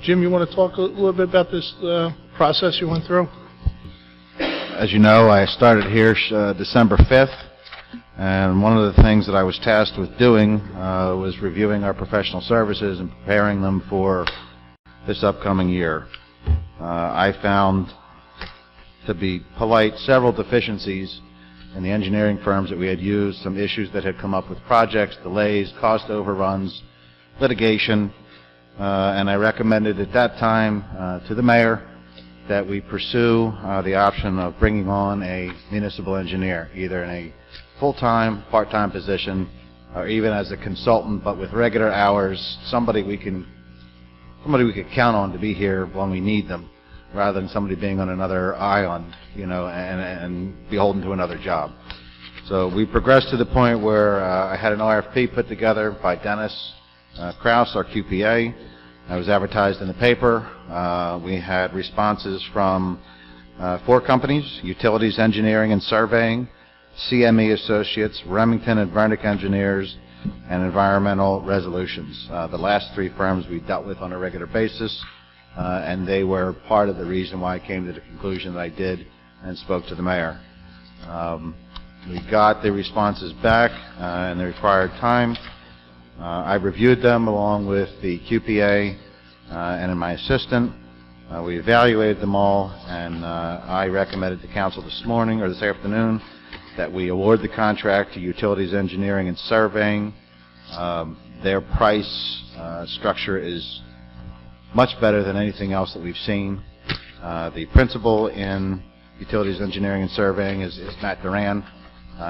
Jim, you want to talk a little bit about this process you went through? As you know, I started here December 5th, and one of the things that I was tasked with doing was reviewing our professional services and preparing them for this upcoming year. I found, to be polite, several deficiencies in the engineering firms that we had used, some issues that had come up with projects, delays, cost overruns, litigation, and I recommended at that time to the mayor that we pursue the option of bringing on a municipal engineer, either in a full-time, part-time position, or even as a consultant, but with regular hours, somebody we could count on to be here when we need them, rather than somebody being on another island, you know, and beholden to another job. So we progressed to the point where I had an RFP put together by Dennis Kraus, our QPA. It was advertised in the paper. We had responses from 4 companies: Utilities Engineering and Surveying, CME Associates, Remington and Vernick Engineers, and Environmental Resolutions. The last 3 firms we dealt with on a regular basis, and they were part of the reason why I came to the conclusion that I did and spoke to the mayor. We got the responses back in the required time. I reviewed them along with the QPA and my assistant. We evaluated them all, and I recommended to council this morning or this afternoon that we award the contract to Utilities Engineering and Surveying. Their price structure is much better than anything else that we've seen. The principal in Utilities Engineering and Surveying is Matt Doran.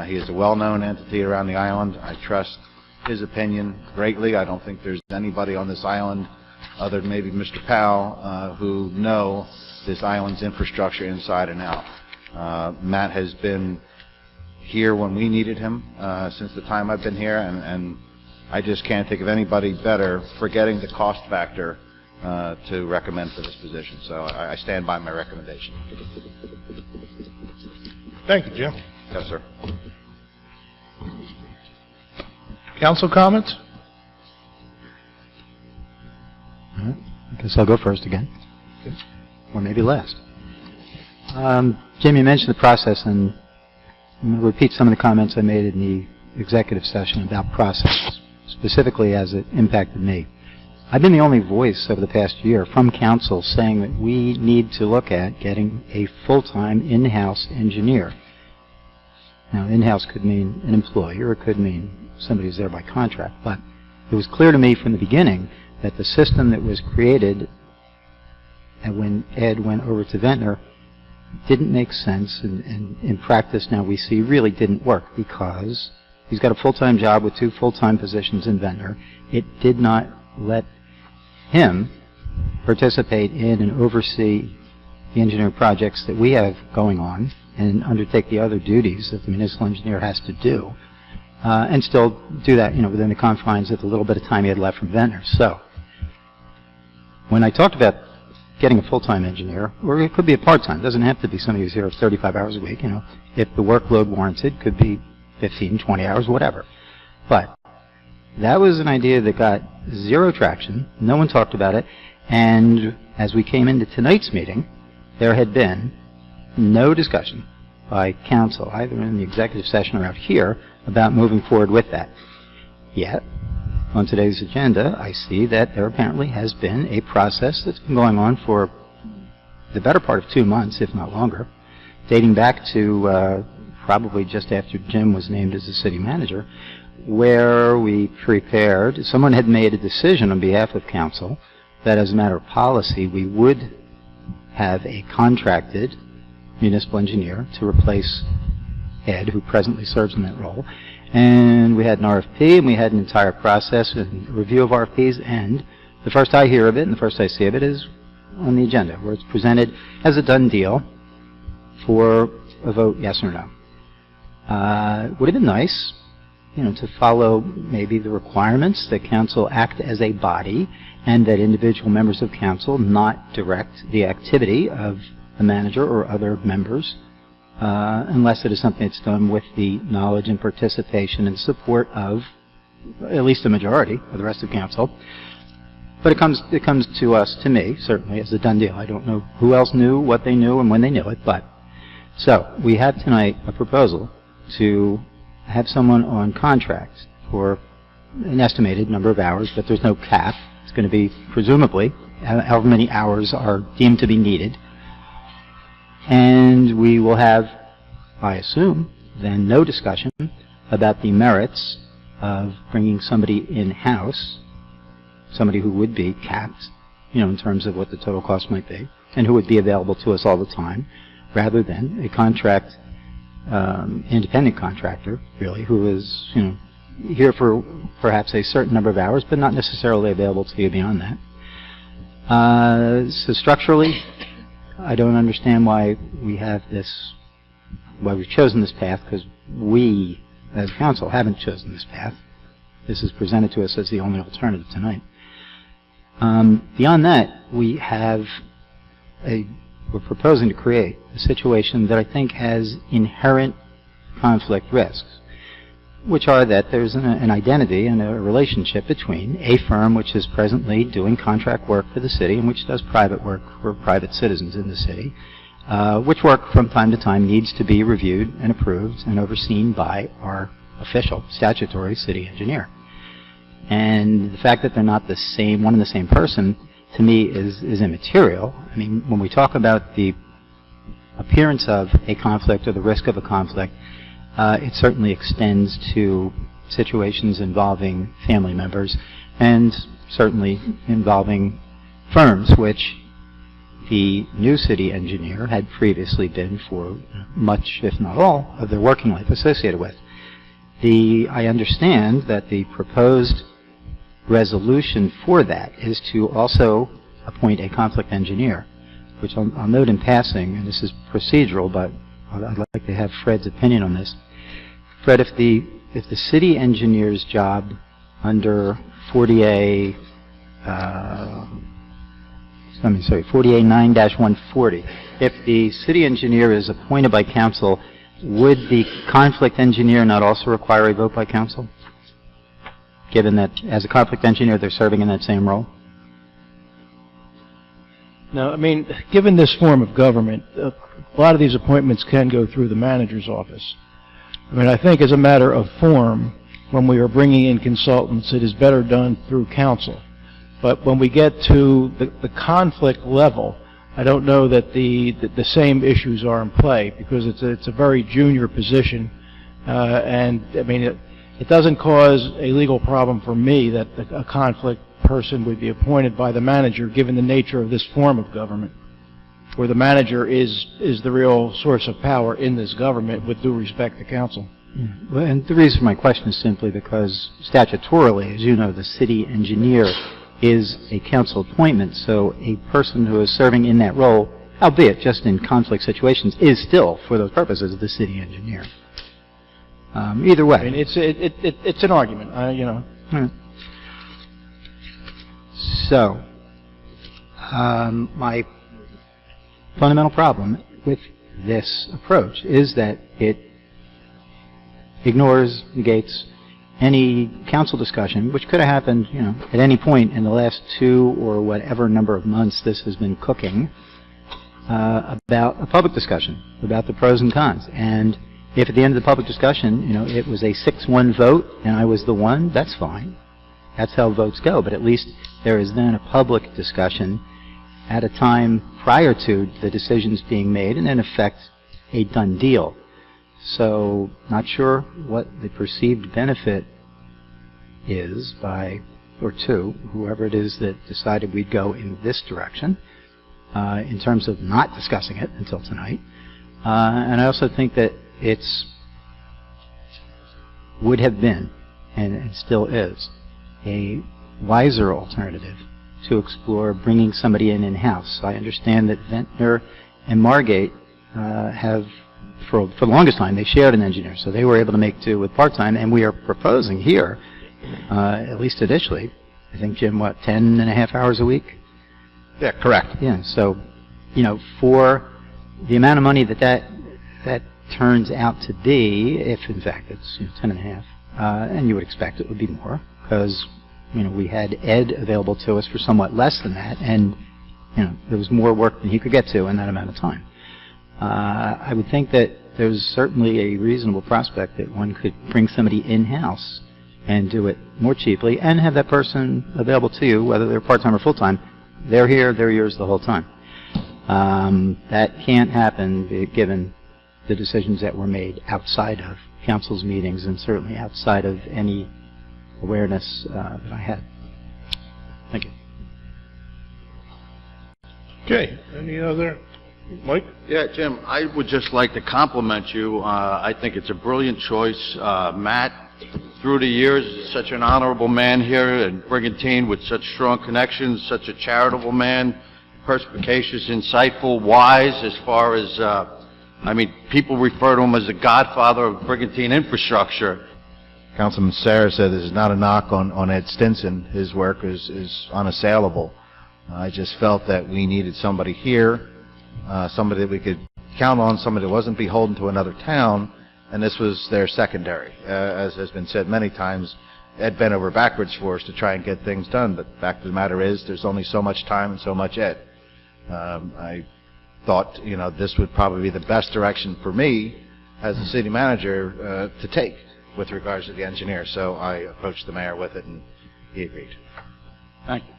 He is a well-known entity around the island. I trust his opinion greatly. I don't think there's anybody on this island other than maybe Mr. Powell who know this island's infrastructure inside and out. Matt has been here when we needed him since the time I've been here, and I just can't think of anybody better, forgetting the cost factor, to recommend for this position. So I stand by my recommendation. Thank you, Jim. Yes, sir. Council comments? All right. I guess I'll go first again, or maybe last. Jim, you mentioned the process, and I'm going to repeat some of the comments I made in the executive session about process, specifically as it impacted me. I've been the only voice over the past year from council saying that we need to look at getting a full-time in-house engineer. Now, in-house could mean an employee, or it could mean somebody who's there by contract, but it was clear to me from the beginning that the system that was created and when Ed went over to Ventnor didn't make sense, and in practice now we see really didn't work, because he's got a full-time job with 2 full-time positions in Ventnor. It did not let him participate in and oversee the engineering projects that we have going on and undertake the other duties that the municipal engineer has to do, and still do that, you know, within the confines of the little bit of time he had left from Ventnor. So when I talked about getting a full-time engineer, or it could be a part-time, it doesn't have to be somebody who's here 35 hours a week, you know, if the workload warranted, could be 15, 20 hours, whatever. But that was an idea that got 0 traction. No one talked about it. And as we came into tonight's meeting, there had been no discussion by council, either in the executive session or out here, about moving forward with that. Yet, on today's agenda, I see that there apparently has been a process that's been going on for the better part of 2 months, if not longer, dating back to probably just after Jim was named as the city manager, where we prepared, someone had made a decision on behalf of council that as a matter of policy we would have a contracted municipal engineer to replace Ed, who presently serves in that role. And we had an RFP, and we had an entire process and review of RFPs, and the first I hear of it and the first I see of it is on the agenda, where it's presented as a done deal for a vote yes or no. It would have been nice, you know, to follow maybe the requirements that council act as a body and that individual members of council not direct the activity of the manager or other members unless it is something that's done with the knowledge and participation and support of at least a majority of the rest of council. But it comes to us, to me, certainly, as a done deal. I don't know who else knew what they knew and when they knew it, but. So, we have tonight a proposal to have someone on contract for an estimated number of hours, but there's no cap. It's going to be, presumably, however many hours are deemed to be needed. And we will have, I assume, then no discussion about the merits of bringing somebody in-house, somebody who would be capped, in terms of what the total cost might be, and who would be available to us all the time, rather than a contract, independent contractor, really, who is, here for perhaps a certain number of hours, but not necessarily available to you beyond that. So structurally, I don't understand why we have this, why we've chosen this path, because we, as council, haven't chosen this path. This is presented to us as the only alternative tonight. Beyond that, we're proposing to create a situation that I think has inherent conflict risks, which are that there's an identity and a relationship between a firm which is presently doing contract work for the city and which does private work for private citizens in the city, which work from time to time needs to be reviewed and approved and overseen by our official statutory city engineer. And the fact that they're not the same, one and the same person, to me is immaterial. I mean, when we talk about the appearance of a conflict or the risk of a conflict, it certainly extends to situations involving family members and certainly involving firms which the new city engineer had previously been for much, if not all, of their working life associated with. I understand that the proposed resolution for that is to also appoint a conflict engineer, which I'll note in passing, and this is procedural, but I'd like to have Fred's opinion on this. Fred, if the city engineer's job under 40A 9-140, if the city engineer is appointed by council, would the conflict engineer not also require a vote by council, given that as a conflict engineer they're serving in that same role? No, I mean, given this form of government, a lot of these appointments can go through the manager's office. I mean, I think as a matter of form, when we are bringing in consultants, it is better done through council. But when we get to the conflict level, I don't know that the same issues are in play, because it's a very junior position, and I mean it doesn't cause a legal problem for me that a conflict person would be appointed by the manager, given the nature of this form of government, where the manager is the real source of power in this government, with due respect to council. Yeah. Well, and the reason for my question is simply because statutorily, as you know, the city engineer is a council appointment, so a person who is serving in that role, albeit just in conflict situations, is still, for those purposes, the city engineer. Either way. I mean, it's an argument, you know. Right. So, my fundamental problem with this approach is that it ignores, negates any council discussion, which could have happened, you know, at any point in the last 2 or whatever number of months this has been cooking, about a public discussion about the pros and cons. And if at the end of the public discussion, you know, it was a 6-1 vote and I was the one, that's fine. That's how votes go. But at least there is then a public discussion at a time prior to the decisions being made, and in effect a done deal. So, not sure what the perceived benefit is by, or to, whoever it is that decided we'd go in this direction, in terms of not discussing it until tonight. And I also think that it's, would have been, and still is, a wiser alternative to explore bringing somebody in-house. I understand that Ventnor and Margate have, for the longest time, they shared an engineer, so they were able to make do with part-time, and we are proposing here, at least initially, I think, Jim, what, 10.5 hours a week? Yeah, correct. Yeah, so, you know, for the amount of money that turns out to be, if in fact it's, you know, 10.5, and you would expect it would be more, because we had Ed available to us for somewhat less than that, and there was more work than he could get to in that amount of time. I would think that there's certainly a reasonable prospect that one could bring somebody in-house and do it more cheaply and have that person available to you, whether they're part-time or full-time. They're here, they're yours the whole time. That can't happen given the decisions that were made outside of council's meetings and certainly outside of any awareness that I had. Thank you. Okay, any other? Mike? Yeah, Jim, I would just like to compliment you. I think it's a brilliant choice. Matt, through the years, is such an honorable man here in Brigantine with such strong connections, such a charitable man, perspicacious, insightful, wise as far as, people refer to him as the godfather of Brigantine infrastructure. Councilman Sarah said this is not a knock on Ed Stinson. His work is unassailable. I just felt that we needed somebody here, somebody that we could count on, somebody that wasn't beholden to another town, and this was their secondary. As has been said many times, Ed bent over backwards for us to try and get things done, but the fact of the matter is there's only so much time and so much Ed. I thought, this would probably be the best direction for me as a city manager to take with regards to the engineer, so I approached the mayor with it, and he agreed. Thank you.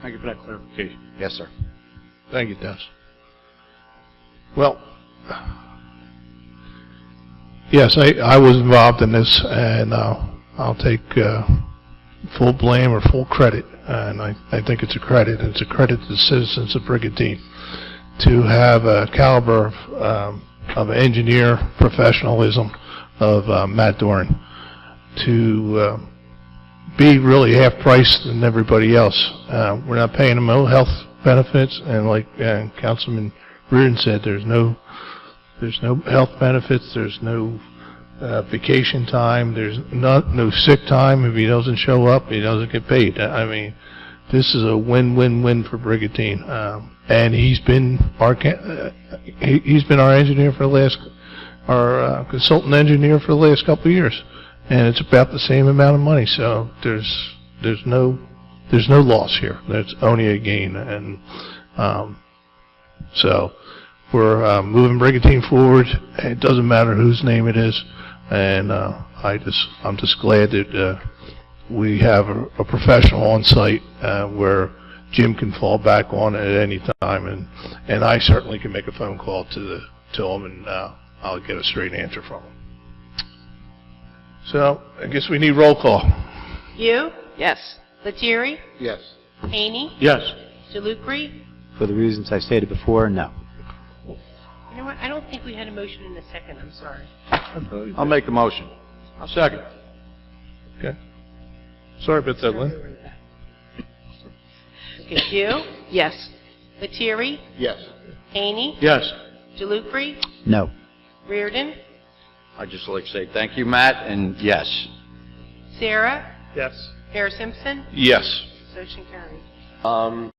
Thank you for that clarification. Yes, sir. Thank you, Dennis. Well, yes, I was involved in this, and I'll take full blame or full credit, and I think it's a credit. It's a credit to the citizens of Brigantine to have a caliber of engineer professionalism of Matt Doran to be really half price than everybody else. We're not paying them no health benefits, and like Councilman Reardon said, there's no health benefits, there's no vacation time, there's no sick time. If he doesn't show up, he doesn't get paid. I mean, this is a win-win-win for Brigantine, and he's been our engineer for the last, our consultant engineer for the last couple of years. And it's about the same amount of money, so there's no loss here. There's only a gain, and so we're moving Brigantine forward. It doesn't matter whose name it is, and I'm just glad that we have a professional on site where Jim can fall back on at any time, and I certainly can make a phone call to him, and I'll get a straight answer from him. So, I guess we need roll call. You? Yes. Lettieri? Yes. Haney? Yes. DeLucri? For the reasons I stated before, no. You know what? I don't think we had a motion in a second. I'm sorry. I'll make the motion. I'll second. Okay. Sorry about that, Lynn. Okay, you? Yes. Lettieri? Yes. Haney? Yes. DeLucri? No. Reardon? I'd just like to say thank you, Matt, and yes. Sarah? Yes. Mayor Simpson? Yes. Motion carried.